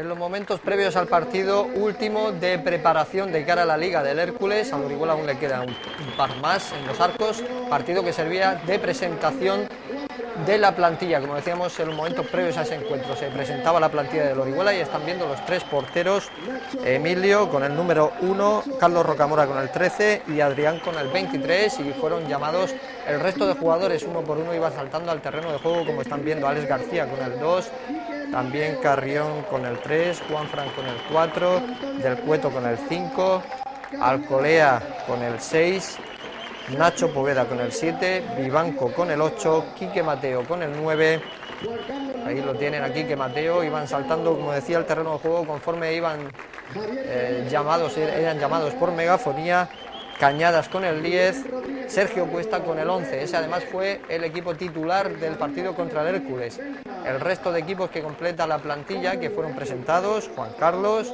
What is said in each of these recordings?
en los momentos previos al partido último de preparación de cara a la Liga del Hércules. Al Orihuela aún le queda un par más en los arcos, partido que servía de presentación de la plantilla. Como decíamos, en los momentos previos a ese encuentro se presentaba la plantilla del Orihuela y están viendo los tres porteros: Emilio con el número 1, Carlos Rocamora con el 13 y Adrián con el 23, y fueron llamados el resto de jugadores. Uno por uno iban saltando al terreno de juego, como están viendo: Alex García con el 2, también Carrión con el 3, Juanfran con el 4, Del Cueto con el 5, Alcolea con el 6, Nacho Poveda con el 7, Vivanco con el 8, Quique Mateo con el 9. Ahí lo tienen, a Quique Mateo. Iban saltando, como decía, el terreno de juego conforme iban eran llamados por megafonía. Cañadas con el 10, Sergio Cuesta con el 11. Ese además fue el equipo titular del partido contra el Hércules. El resto de equipos que completa la plantilla que fueron presentados: Juan Carlos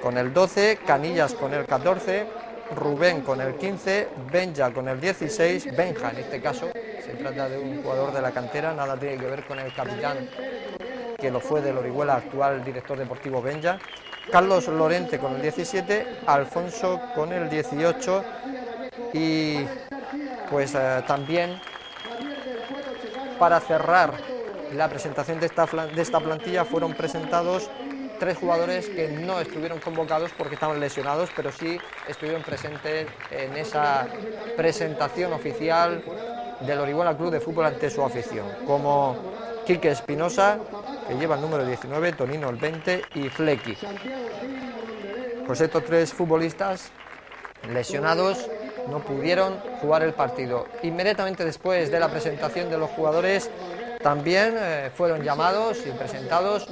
con el 12, Canillas con el 14, Rubén con el 15, Benja con el 16, Benja en este caso, se trata de un jugador de la cantera, nada tiene que ver con el capitán que lo fue del Orihuela, actual director deportivo Benja. Carlos Lorente con el 17, Alfonso con el 18 y pues también para cerrar la presentación de esta plantilla fueron presentados tres jugadores que no estuvieron convocados porque estaban lesionados, pero sí estuvieron presentes en esa presentación oficial del Orihuela Club de Fútbol ante su afición, como Quique Espinosa, que lleva el número 19, Tonino el 20 y Flequi. Pues estos tres futbolistas lesionados no pudieron jugar el partido. Inmediatamente después de la presentación de los jugadores también fueron llamados y presentados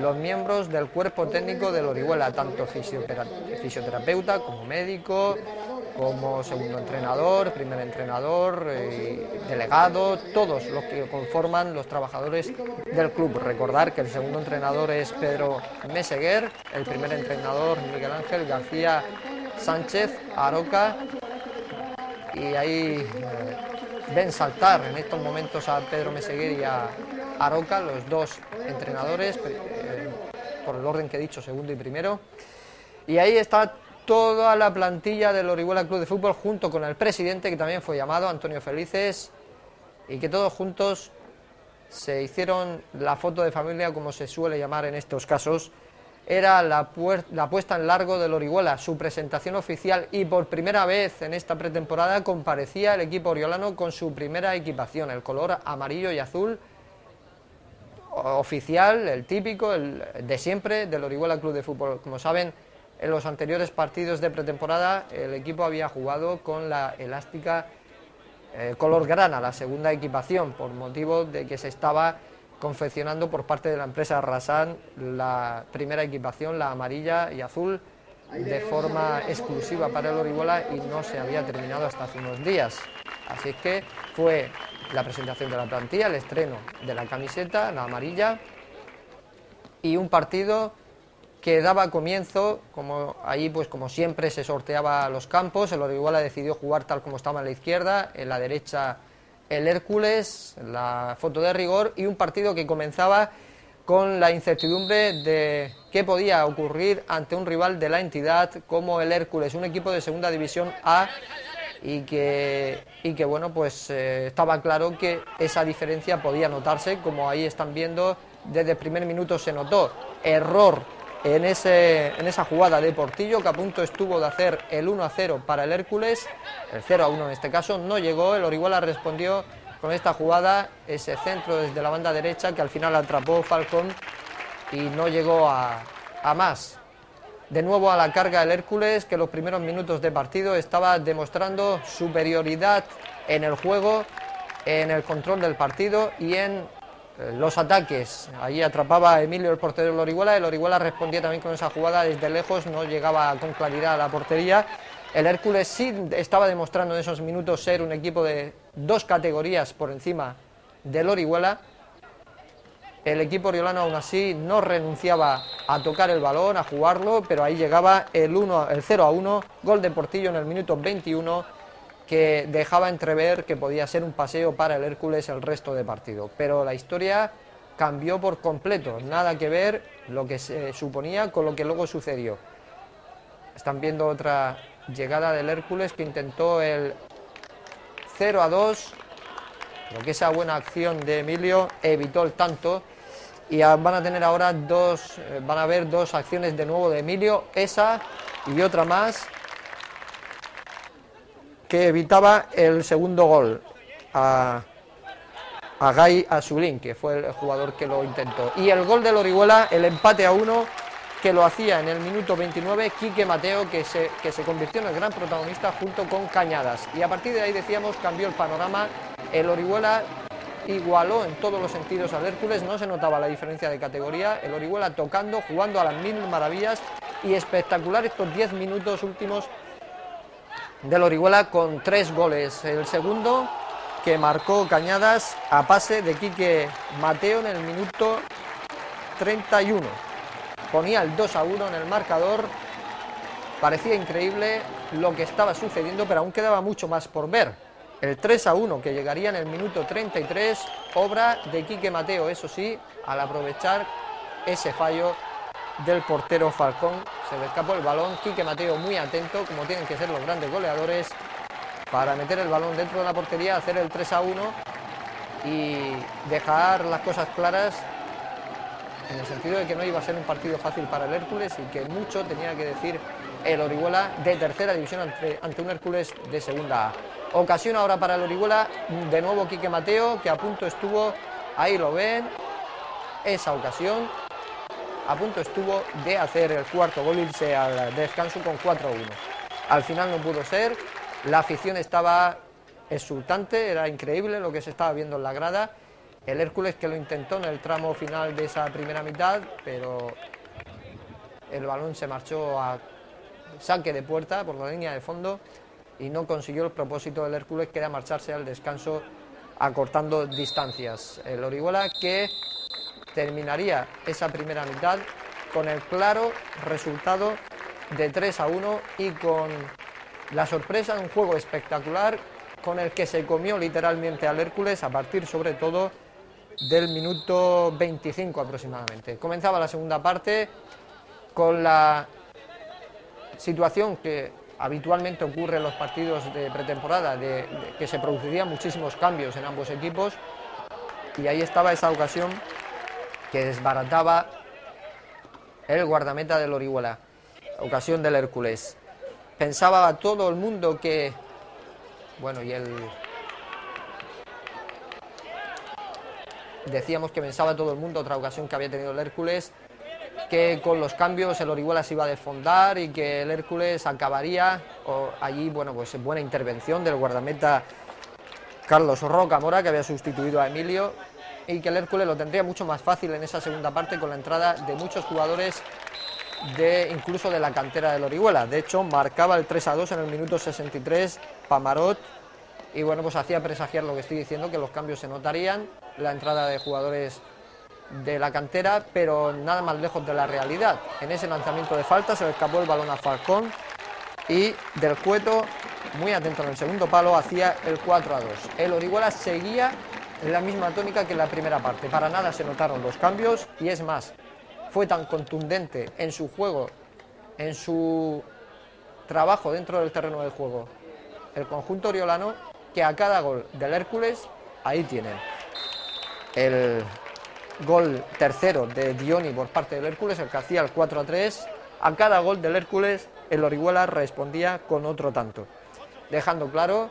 los miembros del cuerpo técnico del Orihuela, tanto fisioterapeuta como médico, como segundo entrenador, primer entrenador, delegado, todos los que conforman los trabajadores del club. Recordar que el segundo entrenador es Pedro Meseguer, el primer entrenador Miguel Ángel García Sánchez Aroca, y ahí ven saltar en estos momentos a Pedro Meseguer y a Aroca, los dos entrenadores, por el orden que he dicho, segundo y primero, y ahí está toda la plantilla del Orihuela Club de Fútbol junto con el presidente, que también fue llamado, Antonio Felices, y que todos juntos se hicieron la foto de familia, como se suele llamar en estos casos. Era la puesta en largo del Orihuela, su presentación oficial, y por primera vez en esta pretemporada comparecía el equipo oriolano con su primera equipación, el color amarillo y azul oficial, el típico, el de siempre del Orihuela Club de Fútbol. Como saben, en los anteriores partidos de pretemporada el equipo había jugado con la elástica color grana, la segunda equipación, por motivo de que se estaba confeccionando por parte de la empresa Rasan la primera equipación, la amarilla y azul, de forma exclusiva para el Orihuela, y no se había terminado hasta hace unos días. Así que fue la presentación de la plantilla, el estreno de la camiseta, la amarilla, y un partido que daba comienzo, como ahí pues como siempre se sorteaba los campos. El Orihuela decidió jugar tal como estaba en la izquierda, en la derecha el Hércules, la foto de rigor, y un partido que comenzaba con la incertidumbre de qué podía ocurrir ante un rival de la entidad como el Hércules, un equipo de segunda división A, y que bueno, pues estaba claro que esa diferencia podía notarse, como ahí están viendo, desde el primer minuto se notó. Error en esa jugada de Portillo, que a punto estuvo de hacer el 1-0 para el Hércules, el 0-1 en este caso, no llegó. El Orihuela respondió con esta jugada, ese centro desde la banda derecha que al final atrapó Falcón y no llegó a más. De nuevo a la carga el Hércules, que los primeros minutos de partido estaba demostrando superioridad en el juego, en el control del partido y en los ataques. Ahí atrapaba a Emilio, el portero del Orihuela. El Orihuela respondía también con esa jugada desde lejos, no llegaba con claridad a la portería. El Hércules sí estaba demostrando en esos minutos ser un equipo de dos categorías por encima del Orihuela. El equipo oriolano aún así no renunciaba a tocar el balón, a jugarlo, pero ahí llegaba el 0-1, gol de Portillo en el minuto 21, que dejaba entrever que podía ser un paseo para el Hércules el resto de partido. Pero la historia cambió por completo, nada que ver lo que se suponía con lo que luego sucedió. Están viendo otra llegada del Hércules que intentó el 0-2, lo que esa buena acción de Emilio evitó el tanto. Y van a tener ahora van a haber dos acciones de nuevo de Emilio, esa y otra más, que evitaba el segundo gol a Gai Asulín, que fue el jugador que lo intentó. Y el gol del Orihuela, el empate a 1, que lo hacía en el minuto 29 Quique Mateo, que se convirtió en el gran protagonista junto con Cañadas. Y a partir de ahí, decíamos, cambió el panorama. El Orihuela igualó en todos los sentidos al Hércules, no se notaba la diferencia de categoría. El Orihuela tocando, jugando a las mil maravillas, y espectacular estos 10 minutos últimos del Orihuela con 3 goles. El segundo, que marcó Cañadas a pase de Quique Mateo en el minuto 31. Ponía el 2-1 en el marcador. Parecía increíble lo que estaba sucediendo, pero aún quedaba mucho más por ver. El 3-1, que llegaría en el minuto 33, obra de Quique Mateo, eso sí, al aprovechar ese fallo del portero Falcón. Se le escapó el balón. Quique Mateo muy atento, como tienen que ser los grandes goleadores, para meter el balón dentro de la portería, hacer el 3-1 y dejar las cosas claras, en el sentido de que no iba a ser un partido fácil para el Hércules y que mucho tenía que decir el Orihuela de tercera división ante un Hércules de segunda A. Ocasión ahora para el Orihuela, de nuevo Quique Mateo, que a punto estuvo, ahí lo ven, esa ocasión, a punto estuvo de hacer el cuarto gol, irse al descanso con 4-1. Al final no pudo ser. La afición estaba exultante, era increíble lo que se estaba viendo en la grada. El Hércules, que lo intentó en el tramo final de esa primera mitad, pero el balón se marchó a saque de puerta por la línea de fondo y no consiguió el propósito del Hércules, que era marcharse al descanso acortando distancias. El Orihuela, que terminaría esa primera mitad con el claro resultado de 3-1 y con la sorpresa de un juego espectacular con el que se comió literalmente al Hércules a partir sobre todo del minuto 25 aproximadamente. Comenzaba la segunda parte con la situación que habitualmente ocurre en los partidos de pretemporada, de que se producirían muchísimos cambios en ambos equipos, y ahí estaba esa ocasión que desbarataba el guardameta del Orihuela, ocasión del Hércules. Pensaba a todo el mundo que, bueno, decíamos que pensaba todo el mundo, otra ocasión que había tenido el Hércules, que con los cambios el Orihuela se iba a desfondar y que el Hércules acabaría, allí, bueno, pues buena intervención del guardameta Carlos Rocamora, que había sustituido a Emilio, y que el Hércules lo tendría mucho más fácil en esa segunda parte con la entrada de muchos jugadores incluso de la cantera del Orihuela. De hecho, marcaba el 3-2 en el minuto 63 Pamarot, y bueno, pues hacía presagiar lo que estoy diciendo, que los cambios se notarían, la entrada de jugadores de la cantera, pero nada más lejos de la realidad. En ese lanzamiento de falta se le escapó el balón a Falcón y Del Cueto, muy atento en el segundo palo, hacía el 4-2. El Orihuela seguía en la misma tónica que en la primera parte, para nada se notaron los cambios, y es más, fue tan contundente en su juego, en su trabajo dentro del terreno del juego, el conjunto oriolano, que a cada gol del Hércules, ahí tienen el gol tercero de Dioni por parte del Hércules, el que hacía el 4-3, a cada gol del Hércules el Orihuela respondía con otro tanto, dejando claro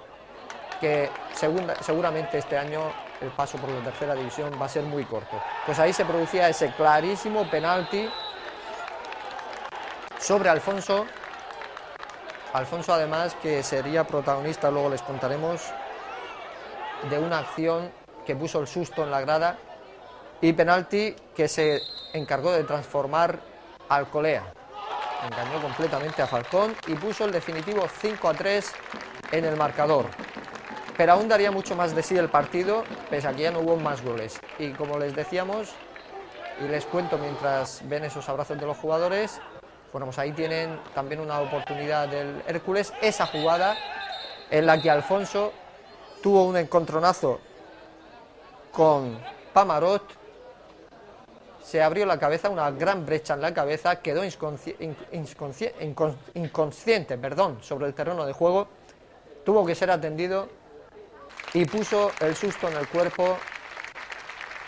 que seguramente este año el paso por la tercera división va a ser muy corto. Pues ahí se producía ese clarísimo penalti sobre Alfonso. Alfonso, además, que sería protagonista, luego les contaremos, de una acción que puso el susto en la grada, y penalti que se encargó de transformar Alcolea. Engañó completamente a Falcón y puso el definitivo 5-3 en el marcador. Pero aún daría mucho más de sí el partido, pese a que ya no hubo más goles. Y como les decíamos, y les cuento mientras ven esos abrazos de los jugadores, bueno, pues ahí tienen también una oportunidad del Hércules, esa jugada en la que Alfonso tuvo un encontronazo con Pamarot se abrió la cabeza, una gran brecha en la cabeza, quedó inconsciente, sobre el terreno de juego, tuvo que ser atendido y puso el susto en el cuerpo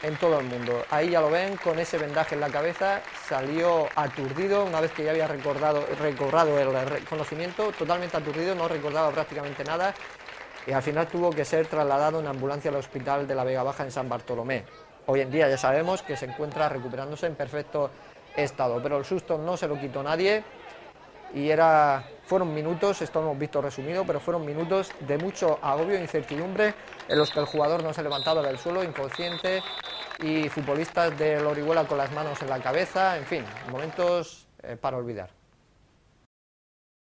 en todo el mundo. Ahí ya lo ven, con ese vendaje en la cabeza, salió aturdido, una vez que ya había recobrado el conocimiento, totalmente aturdido, no recordaba prácticamente nada, y al final tuvo que ser trasladado en ambulancia al hospital de la Vega Baja en San Bartolomé. Hoy en día ya sabemos que se encuentra recuperándose en perfecto estado, pero el susto no se lo quitó nadie, y fueron minutos, esto lo hemos visto resumido, pero fueron minutos de mucho agobio e incertidumbre en los que el jugador no se levantaba del suelo, inconsciente, y futbolistas del Orihuela con las manos en la cabeza, en fin, momentos para olvidar.